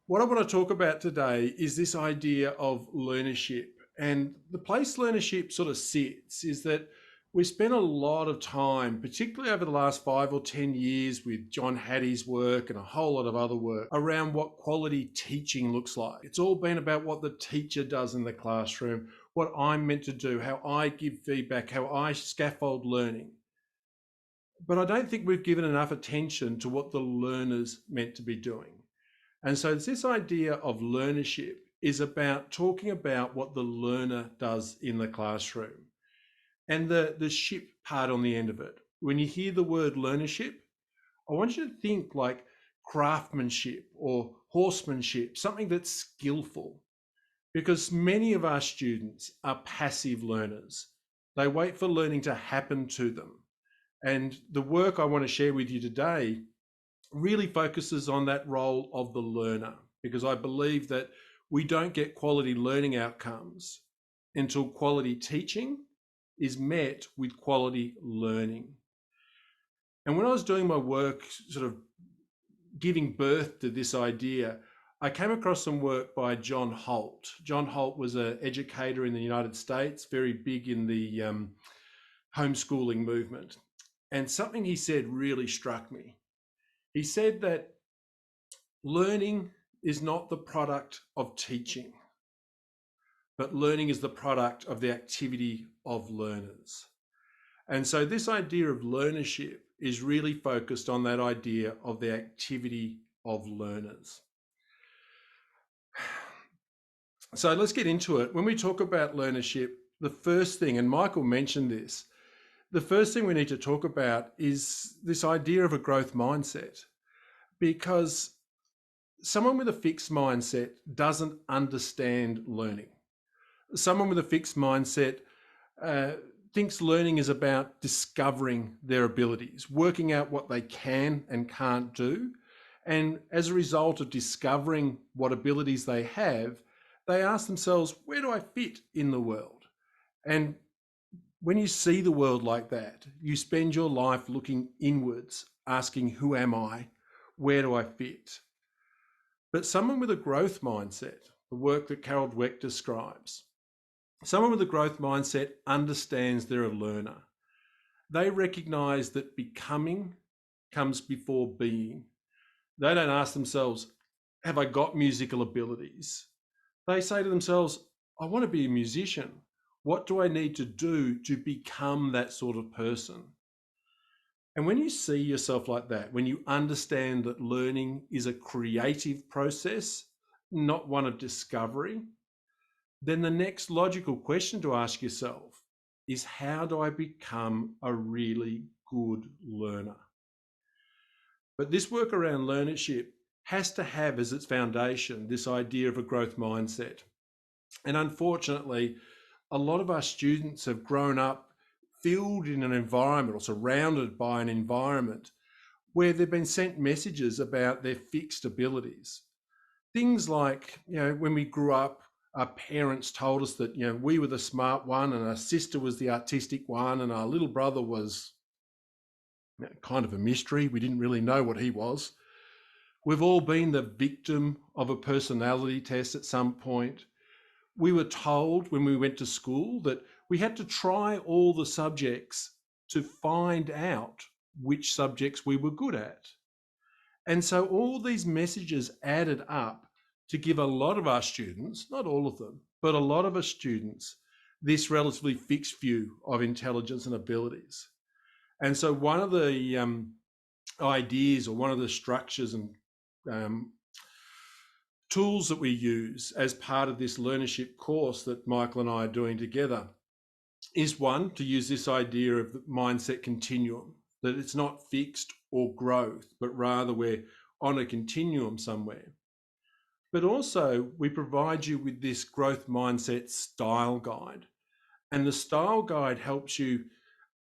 What I want to talk about today is this idea of learnership. And the place learnership sort of sits is that we spent a lot of time, particularly over the last 5 or 10 years, with John Hattie's work and a whole lot of other work around what quality teaching looks like. It's all been about what the teacher does in the classroom, what I'm meant to do, how I give feedback, how I scaffold learning. But I don't think we've given enough attention to what the learner's meant to be doing. And so this idea of learnership is about talking about what the learner does in the classroom and the ship part on the end of it. When you hear the word learnership, I want you to think like craftsmanship or horsemanship, something that's skillful, because many of our students are passive learners. They wait for learning to happen to them. And the work I want to share with you today really focuses on that role of the learner, because I believe that we don't get quality learning outcomes until quality teaching is met with quality learning. And when I was doing my work, sort of giving birth to this idea, I came across some work by John Holt. John Holt was an educator in the United States, very big in the homeschooling movement. And something he said really struck me. He said that learning is not the product of teaching, but learning is the product of the activity of learners. And so this idea of learnership is really focused on that idea of the activity of learners. So let's get into it. When we talk about learnership, the first thing, and Michael mentioned this, the first thing we need to talk about is this idea of a growth mindset, because someone with a fixed mindset doesn't understand learning. Someone with a fixed mindset thinks learning is about discovering their abilities, working out what they can and can't do. And as a result of discovering what abilities they have, they ask themselves, where do I fit in the world? And when you see the world like that, you spend your life looking inwards, asking, who am I? Where do I fit? But someone with a growth mindset, the work that Carol Dweck describes, someone with a growth mindset understands they're a learner. They recognize that becoming comes before being. They don't ask themselves, have I got musical abilities? They say to themselves, I want to be a musician. What do I need to do to become that sort of person? And when you see yourself like that, when you understand that learning is a creative process, not one of discovery, then the next logical question to ask yourself is, how do I become a really good learner? But this work around learnership has to have as its foundation this idea of a growth mindset. And unfortunately, a lot of our students have grown up filled in an environment or surrounded by an environment where they've been sent messages about their fixed abilities. Things like, when we grew up, our parents told us that, we were the smart one and our sister was the artistic one and our little brother was kind of a mystery. We didn't really know what he was. We've all been the victim of a personality test at some point. We were told when we went to school that we had to try all the subjects to find out which subjects we were good at. And so all these messages added up to give a lot of our students, not all of them, but a lot of our students, this relatively fixed view of intelligence and abilities. And so one of the ideas or one of the structures and tools that we use as part of this learnership course that Michael and I are doing together is, one, to use this idea of the mindset continuum, that it's not fixed or growth, but rather we're on a continuum somewhere. But also we provide you with this growth mindset style guide. And the style guide helps you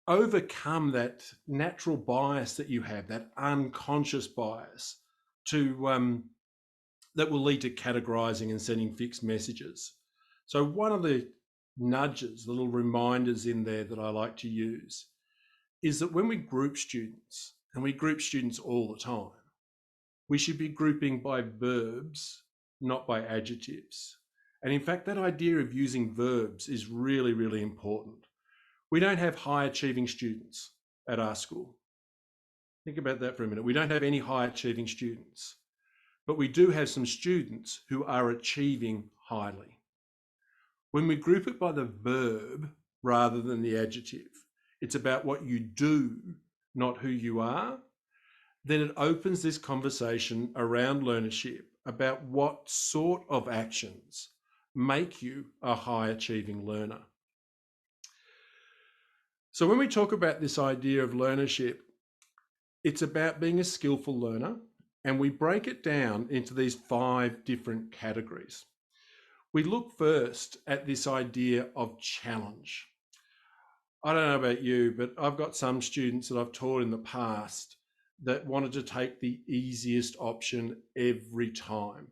overcome that natural bias that you have, that unconscious bias that will lead to categorizing and sending fixed messages. So one of the nudges, the little reminders in there that I like to use is that when we group students, and we group students all the time, we should be grouping by verbs not by adjectives. And in fact, that idea of using verbs is really, really important. We don't have high achieving students at our school. Think about that for a minute. We don't have any high achieving students, but we do have some students who are achieving highly. When we group it by the verb rather than the adjective, it's about what you do, not who you are, then it opens this conversation around learnership about what sort of actions make you a high achieving learner. So when we talk about this idea of learnership, it's about being a skillful learner, and we break it down into these 5 different categories. We look first at this idea of challenge. I don't know about you, but I've got some students that I've taught in the past that wanted to take the easiest option every time.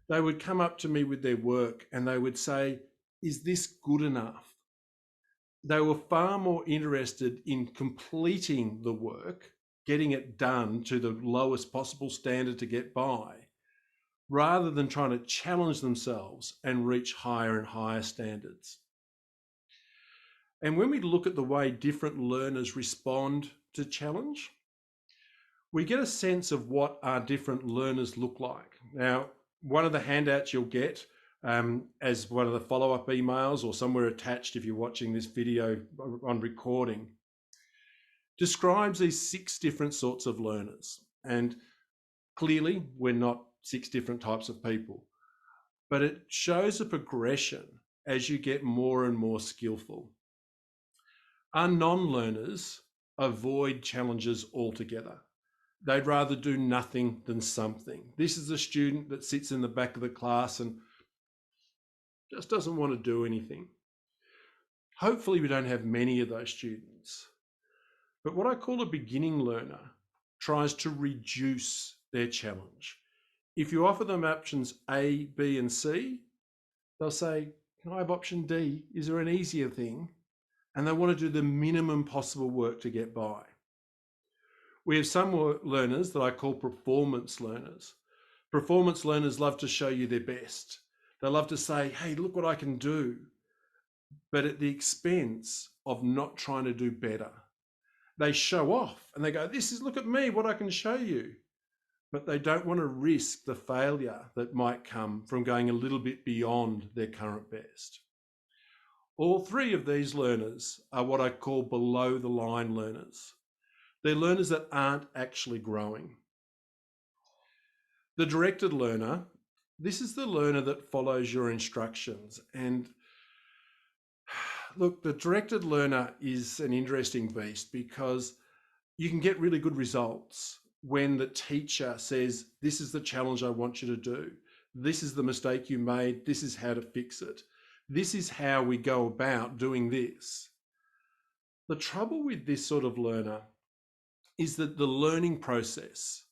They would come up to me with their work and they would say, "Is this good enough?" They were far more interested in completing the work, getting it done to the lowest possible standard to get by, rather than trying to challenge themselves and reach higher and higher standards. And when we look at the way different learners respond to challenge, we get a sense of what our different learners look like. Now, one of the handouts you'll get as one of the follow-up emails or somewhere attached if you're watching this video on recording, describes these 6 different sorts of learners. And clearly, we're not 6 different types of people, but it shows a progression as you get more and more skillful. Our non-learners avoid challenges altogether. They'd rather do nothing than something. This is a student that sits in the back of the class and just doesn't want to do anything. Hopefully we don't have many of those students. But what I call a beginning learner tries to reduce their challenge. If you offer them options A, B, and C, they'll say, "Can I have option D? Is there an easier thing?" And they want to do the minimum possible work to get by. We have some learners that I call performance learners. Performance learners love to show you their best. They love to say, "Hey, look what I can do," but at the expense of not trying to do better. They show off and they go, look at me, what I can show you. But they don't want to risk the failure that might come from going a little bit beyond their current best. All 3 of these learners are what I call below the line learners. They're learners that aren't actually growing. The directed learner, this is the learner that follows your instructions. And look, the directed learner is an interesting beast because you can get really good results when the teacher says, "This is the challenge I want you to do. This is the mistake you made. This is how to fix it. This is how we go about doing this." The trouble with this sort of learner is that the learning process,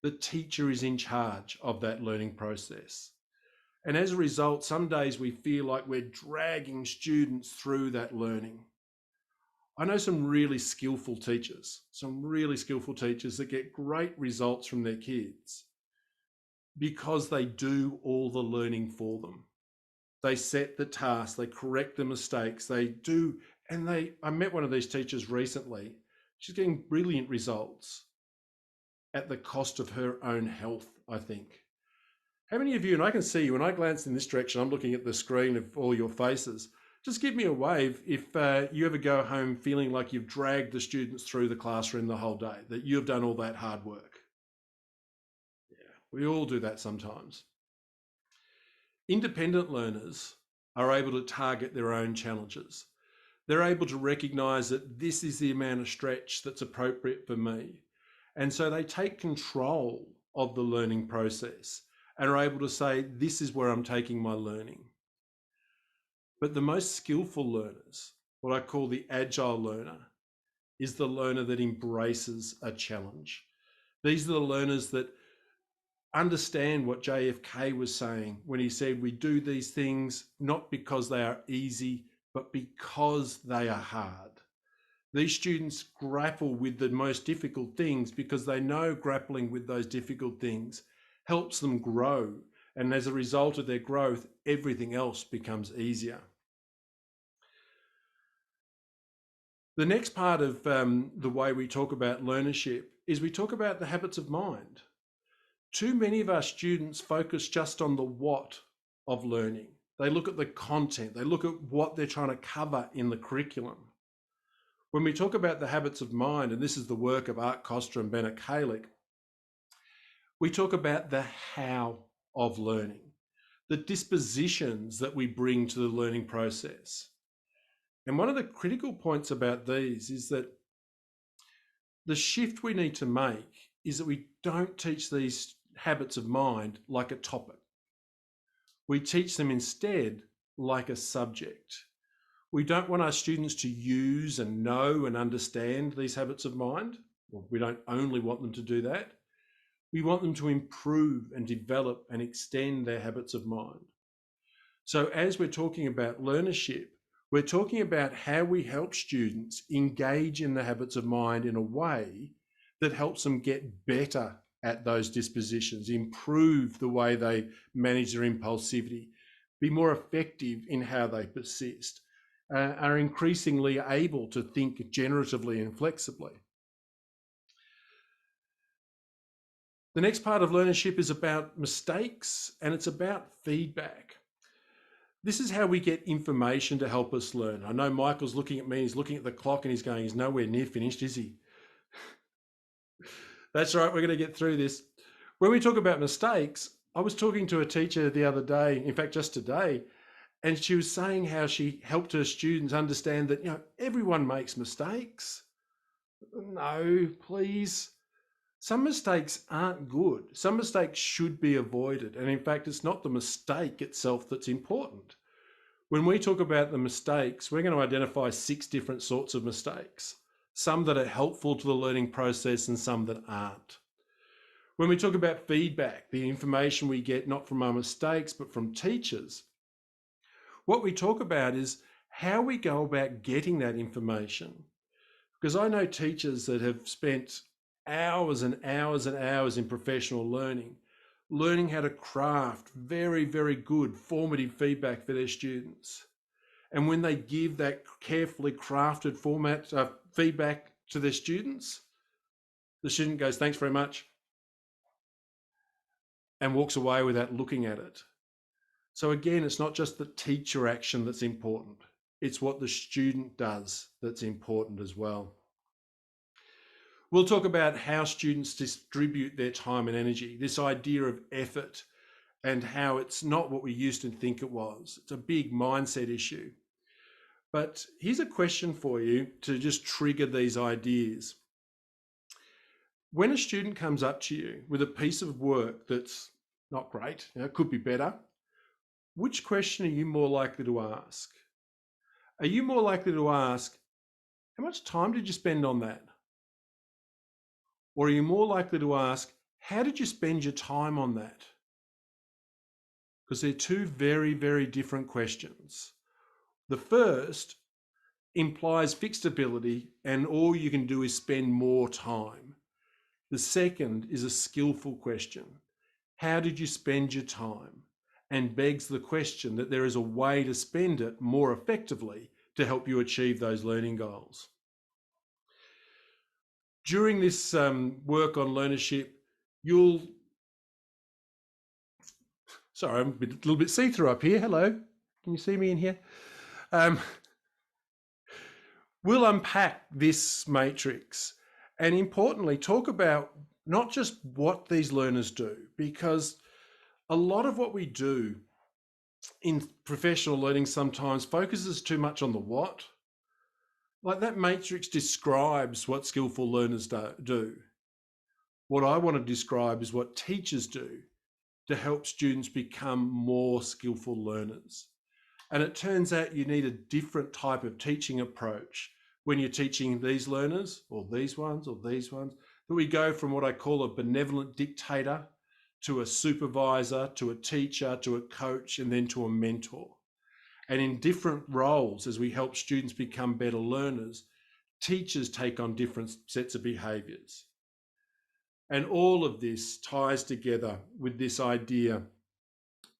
the teacher is in charge of that learning process. And as a result, some days we feel like we're dragging students through that learning. I know some really skillful teachers that get great results from their kids because they do all the learning for them. They set the tasks, they correct the mistakes, they do, and I met one of these teachers recently. She's getting brilliant results at the cost of her own health, I think. How many of you, and I can see you, when I glance in this direction, I'm looking at the screen of all your faces. Just give me a wave if you ever go home feeling like you've dragged the students through the classroom the whole day, that you've done all that hard work. Yeah, we all do that sometimes. Independent learners are able to target their own challenges. They're able to recognize that this is the amount of stretch that's appropriate for me. And so they take control of the learning process and are able to say, "This is where I'm taking my learning." But the most skillful learners, what I call the agile learner, is the learner that embraces a challenge. These are the learners that understand what JFK was saying when he said, "We do these things not because they are easy, but because they are hard." These students grapple with the most difficult things because they know grappling with those difficult things helps them grow And as a result of their growth, everything else becomes easier. The next part of the way we talk about learnership is we talk about the habits of mind. Too many of our students focus just on the what of learning. They look at the content, they look at what they're trying to cover in the curriculum. When we talk about the habits of mind, and this is the work of Art Costa and Bennett Kalick, we talk about the how of learning, the dispositions that we bring to the learning process. And one of the critical points about these is that the shift we need to make is that we don't teach these habits of mind like a topic. We teach them instead like a subject. We don't want our students to use and know and understand these habits of mind. Well, we don't only want them to do that. We want them to improve and develop and extend their habits of mind. So as we're talking about learnership, we're talking about how we help students engage in the habits of mind in a way that helps them get better at those dispositions, improve the way they manage their impulsivity, be more effective in how they persist, are increasingly able to think generatively and flexibly. The next part of learnership is about mistakes, and it's about feedback. This is how we get information to help us learn. I know Michael's looking at me, he's looking at the clock and he's going, he's nowhere near finished, is he? That's right, we're going to get through this. When we talk about mistakes, I was talking to a teacher the other day, in fact, just today, and she was saying how she helped her students understand that, everyone makes mistakes. No, please. Some mistakes aren't good. Some mistakes should be avoided. And in fact, it's not the mistake itself that's important. When we talk about the mistakes, we're going to identify 6 different sorts of mistakes, some that are helpful to the learning process and some that aren't. When we talk about feedback, the information we get not from our mistakes, but from teachers, what we talk about is how we go about getting that information. Because I know teachers that have spent hours and hours and hours in professional learning how to craft very, very good formative feedback for their students. And when they give that carefully crafted feedback to their students, the student goes, thanks very much, and walks away without looking at it. So again, it's not just the teacher action that's important. It's what the student does that's important as well. We'll talk about how students distribute their time and energy, this idea of effort and how it's not what we used to think it was. It's a big mindset issue. But here's a question for you to just trigger these ideas. When a student comes up to you with a piece of work that's not great, it could be better, which question are you more likely to ask? Are you more likely to ask, how much time did you spend on that? Or are you more likely to ask, how did you spend your time on that? Because they're 2 very, very different questions. The first implies fixed ability and all you can do is spend more time. The second is a skillful question. How did you spend your time? And begs the question that there is a way to spend it more effectively to help you achieve those learning goals. During this work on learnership, sorry, I'm a little bit see-through up here. Hello, can you see me in here? We'll unpack this matrix and importantly, talk about not just what these learners do, because a lot of what we do in professional learning sometimes focuses too much on the what. Like that matrix describes what skillful learners do. What I want to describe is what teachers do to help students become more skillful learners. And it turns out you need a different type of teaching approach when you're teaching these learners or these ones or these ones. That we go from what I call a benevolent dictator to a supervisor, to a teacher, to a coach, and then to a mentor. And in different roles, as we help students become better learners, teachers take on different sets of behaviours. And all of this ties together with this idea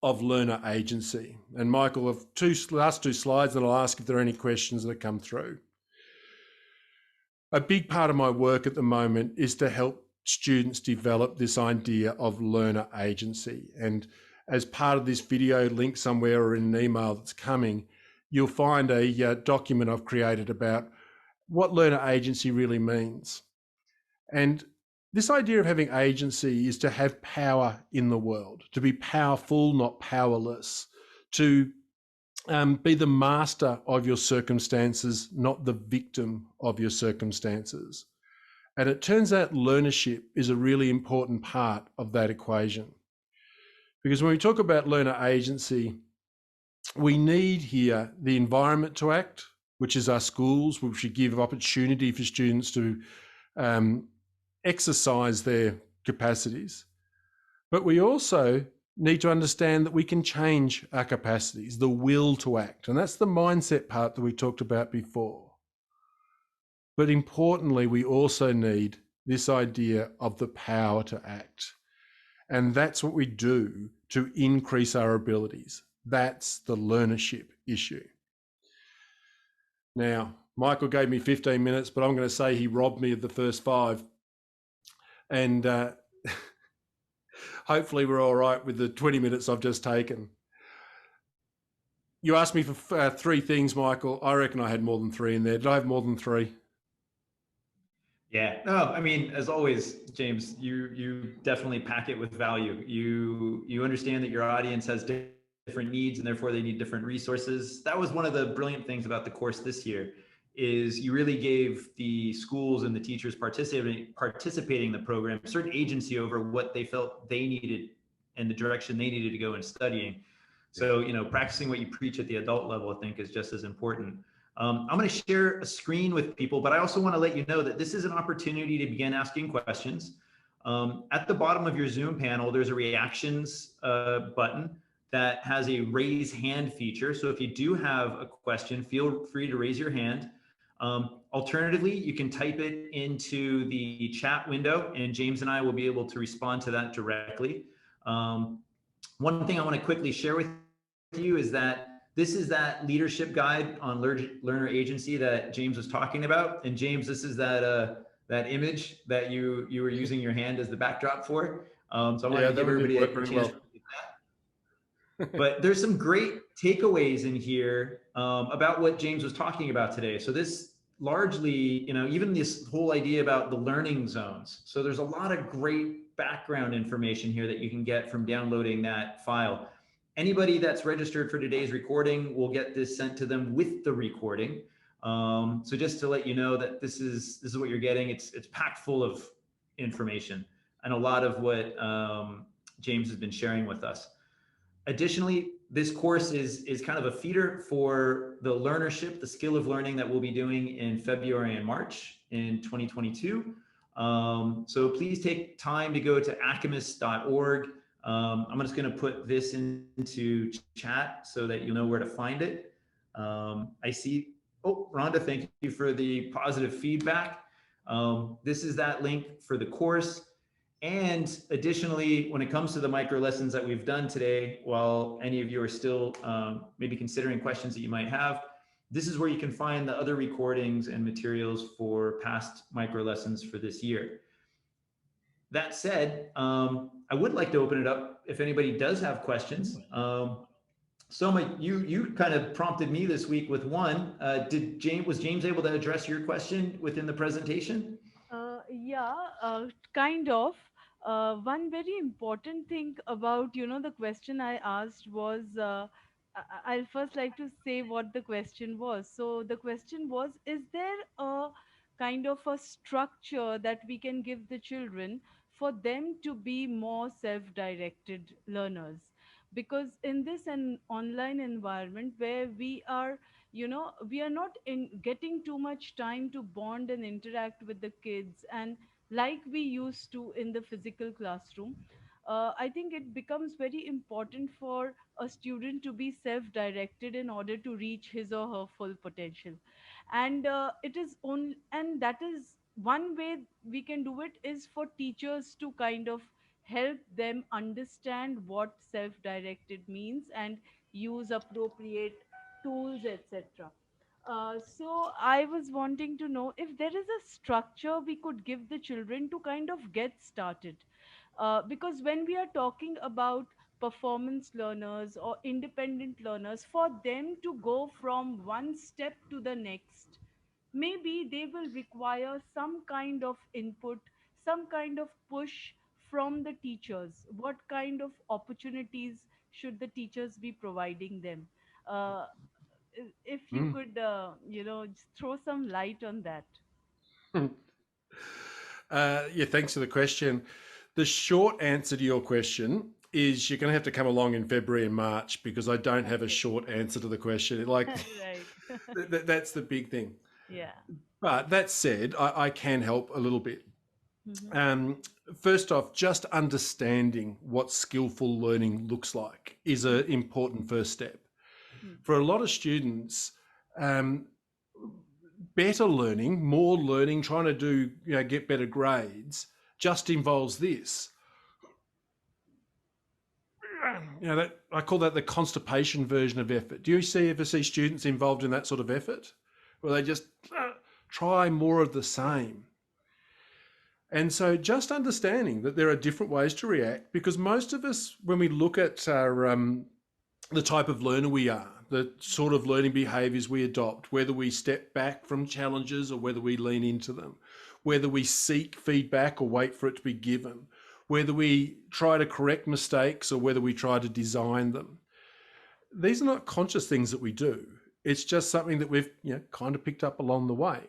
of learner agency. And Michael, of last two slides, and I'll ask if there are any questions that come through. A big part of my work at the moment is to help students develop this idea of learner agency. And as part of this video link somewhere or in an email that's coming, you'll find a document I've created about what learner agency really means. And this idea of having agency is to have power in the world, to be powerful, not powerless, to be the master of your circumstances, not the victim of your circumstances. And it turns out learnership is a really important part of that equation. Because when we talk about learner agency, we need here the environment to act, which is our schools, which should give opportunity for students to exercise their capacities. But we also need to understand that we can change our capacities, the will to act. And that's the mindset part that we talked about before. But importantly, we also need this idea of the power to act. And that's what we do to increase our abilities. That's the learnership issue. Now, Michael gave me 15 minutes, but I'm going to say he robbed me of the first 5. And hopefully we're all right with the 20 minutes I've just taken. You asked me for 3 things, Michael. I reckon I had more than 3 in there. Did I have more than 3? Yeah, no, I mean, as always, James, you definitely pack it with value. You understand that your audience has different needs and therefore they need different resources. That was one of the brilliant things about the course this year, is you really gave the schools and the teachers participating in the program certain agency over what they felt they needed and the direction they needed to go in studying. So, practicing what you preach at the adult level, I think, is just as important. I'm going to share a screen with people, but I also want to let you know that this is an opportunity to begin asking questions. At the bottom of your Zoom panel, there's a reactions button that has a raise hand feature. So if you do have a question, feel free to raise your hand. Alternatively, you can type it into the chat window and James and I will be able to respond to that directly. One thing I want to quickly share with you is that this is that leadership guide on learner agency that James was talking about. And James, this is that image that you were using your hand as the backdrop for. So I want to give everybody a chance to look at that. But there's some great takeaways in here about what James was talking about today. So this largely, even this whole idea about the learning zones. So there's a lot of great background information here that you can get from downloading that file. Anybody that's registered for today's recording will get this sent to them with the recording. So just to let you know that this is what you're getting. It's packed full of information and a lot of what James has been sharing with us. Additionally, this course is kind of a feeder for the Learnership, the Skill of Learning that we'll be doing in February and March in 2022. So please take time to go to acamus.org. I'm just going to put this into chat so that you know where to find it. I see, Rhonda, thank you for the positive feedback. This is that link for the course. And additionally, when it comes to the micro lessons that we've done today, while any of you are still maybe considering questions that you might have, this is where you can find the other recordings and materials for past micro lessons for this year. That said, I would like to open it up if anybody does have questions. Soma, you kind of prompted me this week with one. Was James able to address your question within the presentation? Yeah, kind of. One very important thing about, the question I asked was, I'll first like to say what the question was. So the question was, is there a kind of a structure that we can give the children for them to be more self-directed learners? Because in this an online environment where we are not in getting too much time to bond and interact with the kids and like we used to in the physical classroom. I think it becomes very important for a student to be self directed in order to reach his or her full potential. And it is and that is one way we can do it is for teachers to kind of help them understand what self directed means and use appropriate tools, etc. So I was wanting to know if there is a structure we could give the children to kind of get started. Because when we are talking about performance learners or independent learners, for them to go from one step to the next, maybe they will require some kind of input, some kind of push from the teachers. What kind of opportunities should the teachers be providing them? Uh, if you Mm. could, just throw some light on that. Yeah, thanks for the question. The short answer to your question is you're going to have to come along in February and March because I don't have a Okay. short answer to the question. Like Right. that's the big thing. Yeah. But that said, I can help a little bit. Hmm. Um, First off, just understanding what skillful learning looks like is an important first step. For a lot of students, um, better learning, more learning, trying to do, get better grades, just involves this. That I call that the constipation version of effort. Do you ever see students involved in that sort of effort, where they just try more of the same? And so, just understanding that there are different ways to react, because most of us, when we look at the type of learner we are, the sort of learning behaviours we adopt, whether we step back from challenges or whether we lean into them, whether we seek feedback or wait for it to be given, whether we try to correct mistakes or whether we try to design them. These are not conscious things that we do. It's just something that we've kind of picked up along the way.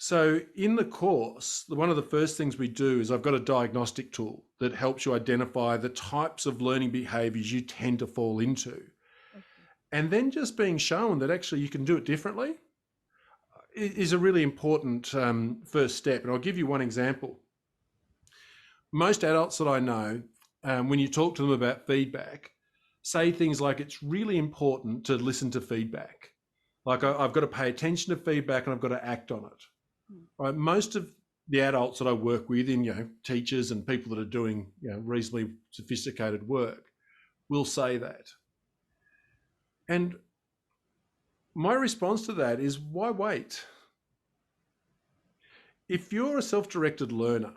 So in the course, one of the first things we do is I've got a diagnostic tool that helps you identify the types of learning behaviours you tend to fall into. Okay. And then just being shown that actually you can do it differently is a really important first step. And I'll give you one example. Most adults that I know, when you talk to them about feedback, say things like it's really important to listen to feedback. Like I've got to pay attention to feedback and I've got to act on it. Hmm. Right? Most of the adults that I work with, in teachers and people that are doing reasonably sophisticated work, will say that. And my response to that is, why wait? If you're a self-directed learner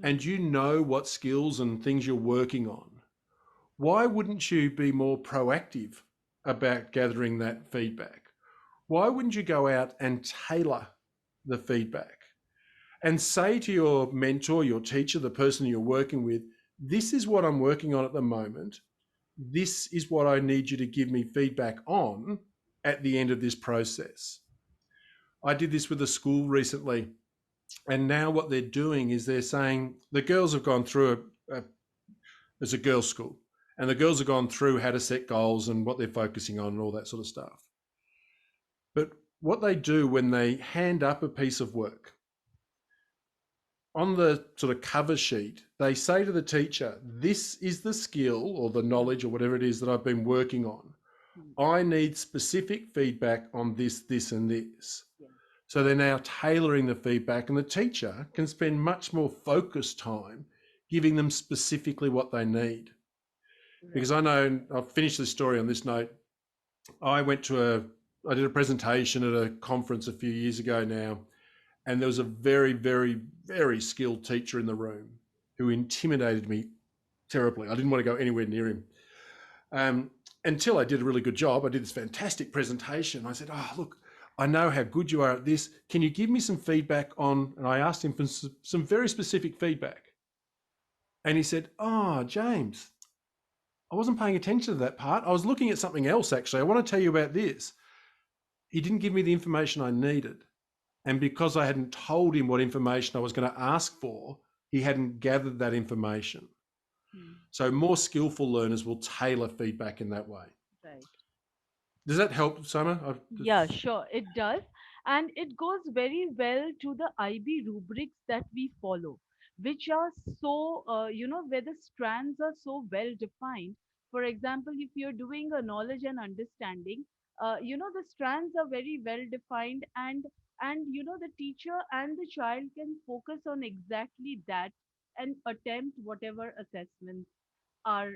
and you know what skills and things you're working on, why wouldn't you be more proactive about gathering that feedback? Why wouldn't you go out and tailor the feedback and say to your mentor, your teacher, the person you're working with, this is what I'm working on at the moment. This is what I need you to give me feedback on at the end of this process. I did this with a school recently, and now what they're doing is they're saying the girls have gone through it's a girls' school, and the girls have gone through how to set goals and what they're focusing on and all that sort of stuff. But what they do when they hand up a piece of work, on the sort of cover sheet, they say to the teacher, this is the skill or the knowledge or whatever it is that I've been working on. I need specific feedback on this, this, and this. Yeah. So they're now tailoring the feedback, and the teacher can spend much more focused time giving them specifically what they need. Because I know, I'll finish the story on this note. I did a presentation at a conference a few years ago now, and there was a very, very, very skilled teacher in the room who intimidated me terribly. I didn't want to go anywhere near him. Until I did a really good job. I did this fantastic presentation. I said, look, I know how good you are at this. Can you give me some feedback on, and I asked him for some very specific feedback. And he said, James, I wasn't paying attention to that part. I was looking at something else, actually. I want to tell you about this. He didn't give me the information I needed. And because I hadn't told him what information I was going to ask for, he hadn't gathered that information. So more skillful learners will tailor feedback in that way. Right. Does that help, Summer? Yeah, sure, it does. And it goes very well to the IB rubrics that we follow, which are so, where the strands are so well defined. For example, if you're doing a knowledge and understanding, the strands are very well defined, and the teacher and the child can focus on exactly that and attempt whatever assessments are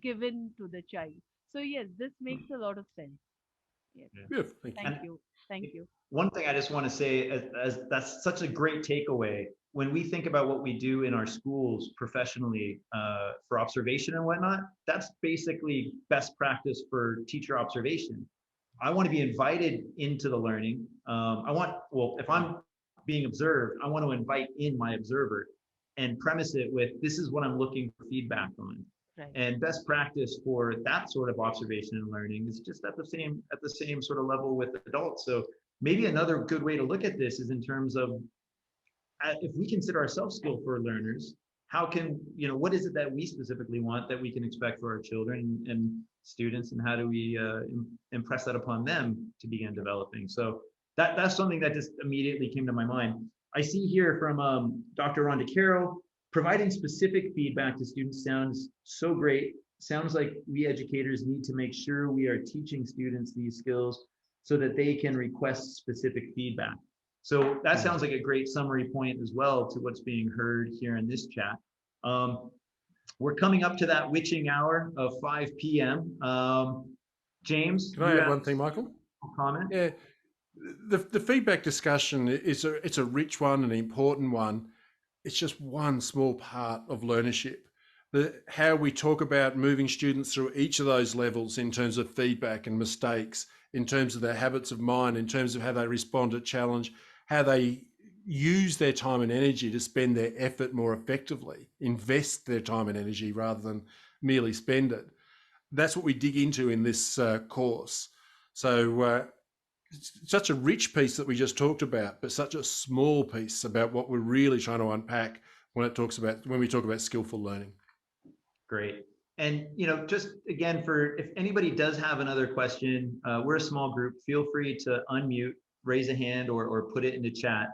given to the child. So yes, this makes a lot of sense. Yes. Yeah. Beautiful. Thank you. Thank And you. Thank you. one thing I just want to say, as that's such a great takeaway. When we think about what we do in our schools professionally for observation and whatnot, that's basically best practice for teacher observation. I want to be invited into the learning. Well, if I'm being observed, I want to invite in my observer and premise it with, this is what I'm looking for feedback on. Right. And best practice for that sort of observation and learning is just at the same sort of level with adults. So maybe another good way to look at this is in terms of, if we consider ourselves skillful learners, how can, what is it that we specifically want that we can expect for our children and students, and how do we impress that upon them to begin developing? So that's something that just immediately came to my mind. I see here from Dr. Rhonda Carroll, providing specific feedback to students sounds so great. Sounds like we educators need to make sure we are teaching students these skills so that they can request specific feedback. So that sounds like a great summary point as well to what's being heard here in this chat. We're coming up to that witching hour of 5 p.m. James, Can I add one thing, Michael? Comment? Yeah, the feedback discussion is it's a rich one, an important one. It's just one small part of learnership. How we talk about moving students through each of those levels in terms of feedback and mistakes, in terms of their habits of mind, in terms of how they respond to challenge, how they use their time and energy to spend their effort more effectively, invest their time and energy rather than merely spend it. That's what we dig into in this course. So it's such a rich piece that we just talked about, but such a small piece about what we're really trying to unpack when we talk about skillful learning. Great. And, just again, if anybody does have another question, we're a small group. Feel free to unmute, raise a hand, or put it into chat.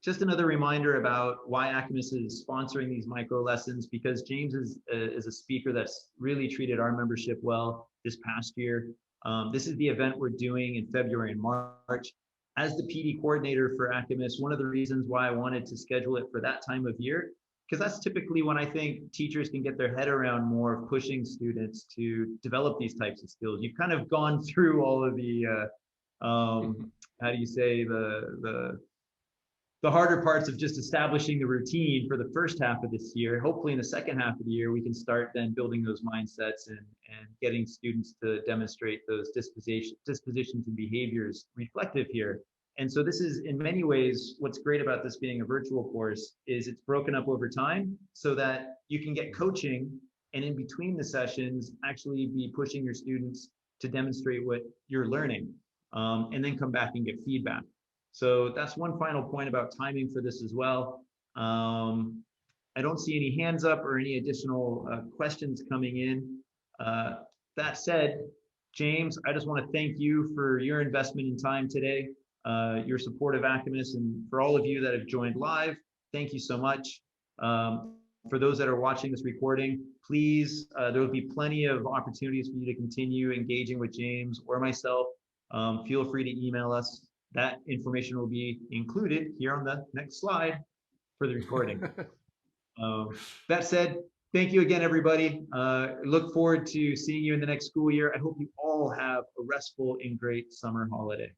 Just another reminder about why Acamus is sponsoring these micro lessons, because James is a speaker that's really treated our membership well this past year. This is the event we're doing in February and March. As the PD coordinator for Acamus, one of the reasons why I wanted to schedule it for that time of year, because that's typically when I think teachers can get their head around more of pushing students to develop these types of skills. You've kind of gone through all of the, how do you say, the harder parts of just establishing the routine for the first half of this year. Hopefully in the second half of the year, we can start then building those mindsets and getting students to demonstrate those dispositions and behaviors reflective here. And so this is, in many ways, what's great about this being a virtual course is it's broken up over time so that you can get coaching, and in between the sessions, actually be pushing your students to demonstrate what you're learning, and then come back and get feedback. So that's one final point about timing for this as well. I don't see any hands up or any additional questions coming in. That said, James, I just want to thank you for your investment in time today, your support of Acamus, and for all of you that have joined live, thank you so much. For those that are watching this recording, please, there will be plenty of opportunities for you to continue engaging with James or myself. Feel free to email us. That information will be included here on the next slide for the recording. That said, thank you again, everybody. Look forward to seeing you in the next school year. I hope you all have a restful and great summer holiday.